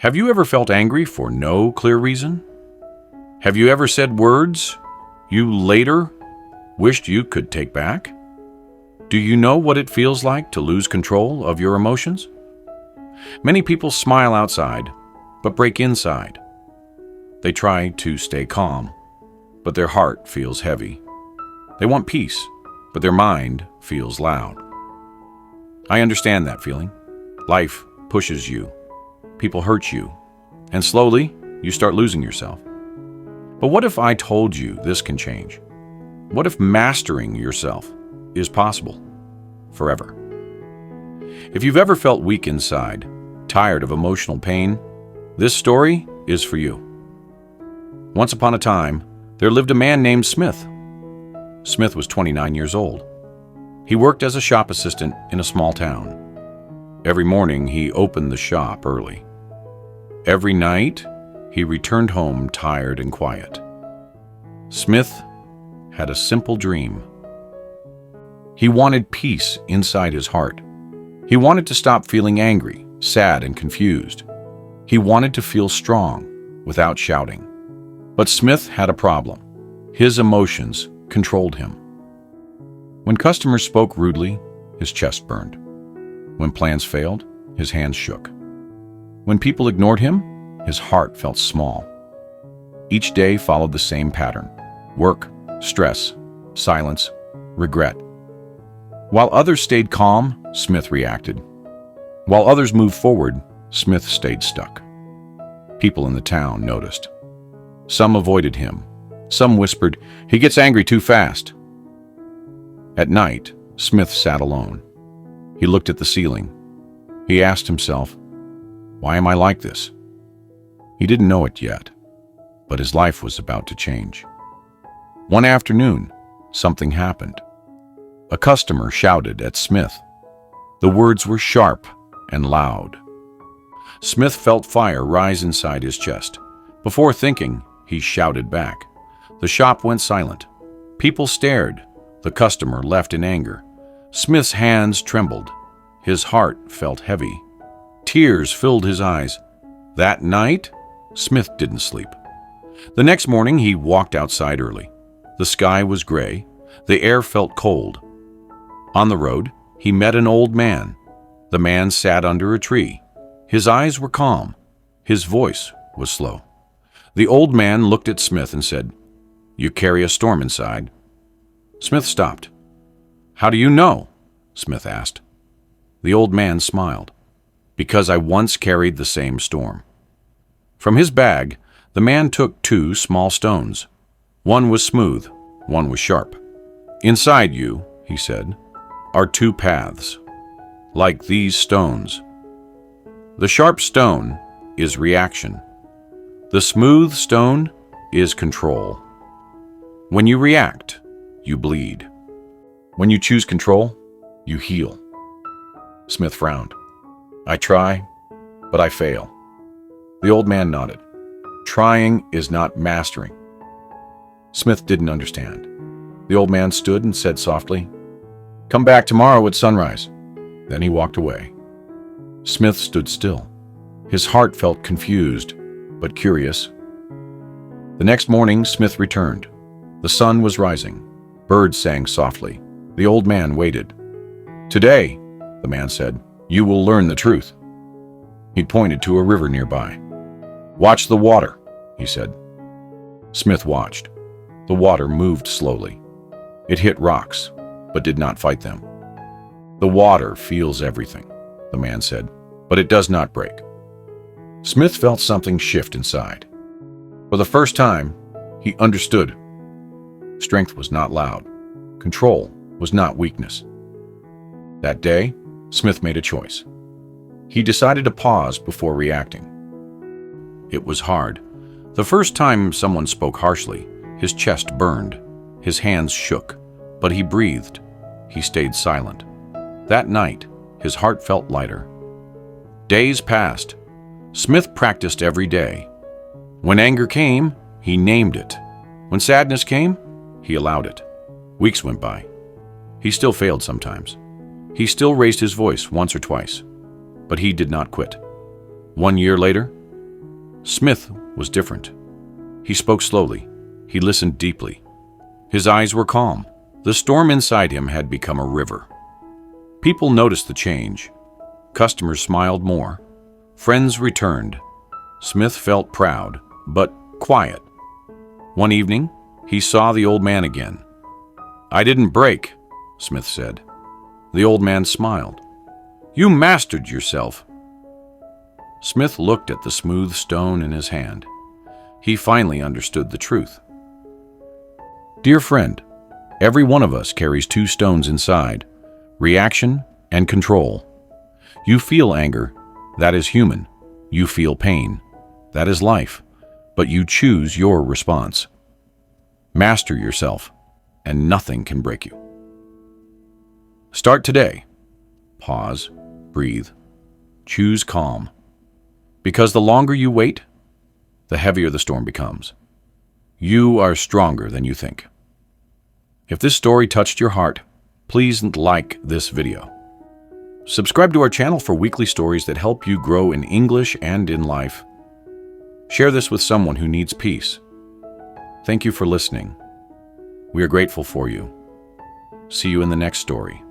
Have you ever felt angry for no clear reason? Have you ever said words you later wished you could take back? Do you know what it feels like to lose control of your emotions? Many people smile outside, but break inside. They try to stay calm, but their heart feels heavy. They want peace, but their mind feels loud. I understand that feeling. Life pushes you. People hurt you, and slowly you start losing yourself. But what if I told you this can change? What if mastering yourself is possible forever? If you've ever felt weak inside, tired of emotional pain, this story is for you. Once upon a time, there lived a man named Smith. Smith was 29 years old. He worked as a shop assistant in a small town. Every morning, he opened the shop early. Every night, he returned home tired and quiet. Smith had a simple dream. He wanted peace inside his heart. He wanted to stop feeling angry, sad, and confused. He wanted to feel strong without shouting. But Smith had a problem. His emotions controlled him. When customers spoke rudely, his chest burned. When plans failed, his hands shook. When people ignored him, his heart felt small. Each day followed the same pattern: work, stress, silence, regret. While others stayed calm, Smith reacted. While others moved forward, Smith stayed stuck. People in the town noticed. Some avoided him. Some whispered, "He gets angry too fast." At night, Smith sat alone. He looked at the ceiling. He asked himself, "Why am I like this?" He didn't know it yet, but his life was about to change. One afternoon, something happened. A customer shouted at Smith. The words were sharp and loud. Smith felt fire rise inside his chest. Before thinking, he shouted back. The shop went silent. People stared. The customer left in anger. Smith's hands trembled. His heart felt heavy. Tears filled his eyes. That night, Smith didn't sleep. The next morning, he walked outside early. The sky was gray. The air felt cold. On the road, he met an old man. The man sat under a tree. His eyes were calm. His voice was slow. The old man looked at Smith and said, "You carry a storm inside." Smith stopped. "How do you know?" Smith asked. The old man smiled. "Because I once carried the same storm." From his bag, the man took 2 small stones. One was smooth, one was sharp. "Inside you," he said, "are 2 paths, like these stones. The sharp stone is reaction. The smooth stone is control. When you react, you bleed. When you choose control, you heal." Smith frowned. "I try, but I fail." The old man nodded. "Trying is not mastering." Smith didn't understand. The old man stood and said softly, "Come back tomorrow at sunrise." Then he walked away. Smith stood still. His heart felt confused, but curious. The next morning, Smith returned. The sun was rising. Birds sang softly. The old man waited. "Today," the man said, "you will learn the truth." He pointed to a river nearby. "Watch the water," he said. Smith watched. The water moved slowly. It hit rocks, but did not fight them. "The water feels everything," the man said, "but it does not break." Smith felt something shift inside. For the first time, he understood. Strength was not loud. Control was not weakness. That day, Smith made a choice. He decided to pause before reacting. It was hard. The first time someone spoke harshly, his chest burned, his hands shook, but he breathed. He stayed silent. That night, his heart felt lighter. Days passed. Smith practiced every day. When anger came, he named it. When sadness came, he allowed it. Weeks went by. He still failed sometimes. He still raised his voice once or twice, but he did not quit. 1 year later, Smith was different. He spoke slowly. He listened deeply. His eyes were calm. The storm inside him had become a river. People noticed the change. Customers smiled more. Friends returned. Smith felt proud, but quiet. One evening, he saw the old man again. "I didn't break," Smith said. The old man smiled. "You mastered yourself." Smith looked at the smooth stone in his hand. He finally understood the truth. Dear friend, every one of us carries two stones inside: reaction and control. You feel anger, that is human. You feel pain, that is life, but you choose your response. Master yourself, and nothing can break you. Start today. Pause, breathe, choose calm. Because the longer you wait, the heavier the storm becomes. You are stronger than you think. If this story touched your heart, please like this video. Subscribe to our channel for weekly stories that help you grow in English and in life. Share this with someone who needs peace. Thank you for listening. We are grateful for you. See you in the next story.